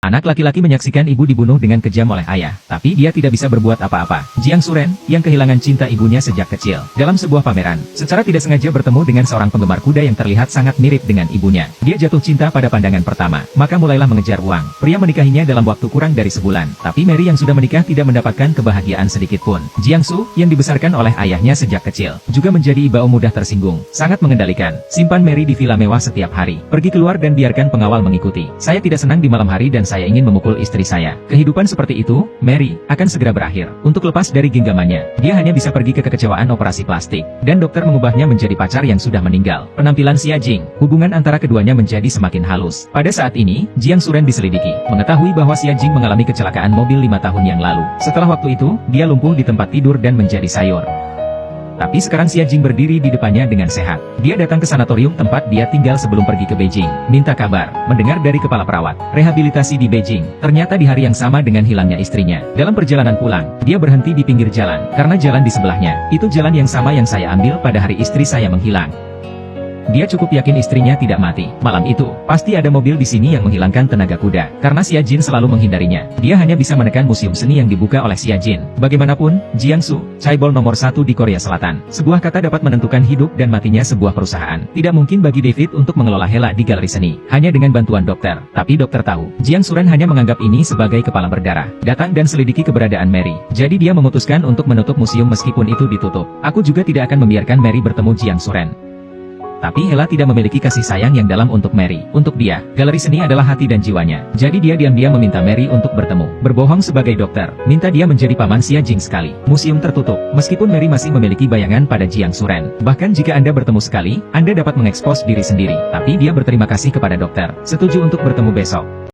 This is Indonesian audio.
Anak laki-laki menyaksikan ibu dibunuh dengan kejam oleh ayah, tapi dia tidak bisa berbuat apa-apa. Jiang Suren, yang kehilangan cinta ibunya sejak kecil, dalam sebuah pameran, secara tidak sengaja bertemu dengan seorang penggemar kuda yang terlihat sangat mirip dengan ibunya. Dia jatuh cinta pada pandangan pertama, maka mulailah mengejar uang. Pria menikahinya dalam waktu kurang dari sebulan, tapi Mary yang sudah menikah tidak mendapatkan kebahagiaan sedikit pun. Jiang Su, yang dibesarkan oleh ayahnya sejak kecil, juga menjadi ibu mudah tersinggung, sangat mengendalikan. Simpan Mary di villa mewah setiap hari, pergi keluar dan biarkan pengawal mengikuti. Saya tidak senang di malam hari dan saya ingin memukul istri saya. Kehidupan seperti itu, Mary, akan segera berakhir. Untuk lepas dari genggamannya, dia hanya bisa pergi ke kekecewaan operasi plastik, dan dokter mengubahnya menjadi pacar yang sudah meninggal. Penampilan Xia Jing, hubungan antara keduanya menjadi semakin halus. Pada saat ini, Jiang Suren diselidiki, mengetahui bahwa Xia Jing mengalami kecelakaan mobil 5 tahun yang lalu. Setelah waktu itu, dia lumpuh di tempat tidur dan menjadi sayur. Tapi sekarang Xia Jing berdiri di depannya dengan sehat. Dia datang ke sanatorium tempat dia tinggal sebelum pergi ke Beijing, minta kabar, mendengar dari kepala perawat, rehabilitasi di Beijing. Ternyata di hari yang sama dengan hilangnya istrinya. Dalam perjalanan pulang, dia berhenti di pinggir jalan, karena jalan di sebelahnya, itu jalan yang sama yang saya ambil pada hari istri saya menghilang. Dia cukup yakin istrinya tidak mati. Malam itu, pasti ada mobil di sini yang menghilangkan tenaga kuda, karena Xia Jin selalu menghindarinya. Dia hanya bisa menekan museum seni yang dibuka oleh Xia Jin. Bagaimanapun, Jiangsu, chaebol nomor 1 di Korea Selatan. Sebuah kata dapat menentukan hidup dan matinya sebuah perusahaan. Tidak mungkin bagi David untuk mengelola Hela di galeri seni, hanya dengan bantuan dokter. Tapi dokter tahu, Jiang Suren hanya menganggap ini sebagai kepala berdarah. Datang dan selidiki keberadaan Mary. Jadi dia memutuskan untuk menutup museum meskipun itu ditutup. Aku juga tidak akan membiarkan Mary bertemu Jiang Suren. Tapi Hela tidak memiliki kasih sayang yang dalam untuk Mary. Untuk dia, galeri seni adalah hati dan jiwanya. Jadi dia diam-diam meminta Mary untuk bertemu. Berbohong sebagai dokter, minta dia menjadi paman Xia Jing sekali. Museum tertutup, meskipun Mary masih memiliki bayangan pada Jiang Suren. Bahkan jika Anda bertemu sekali, Anda dapat mengekspos diri sendiri. Tapi dia berterima kasih kepada dokter, setuju untuk bertemu besok.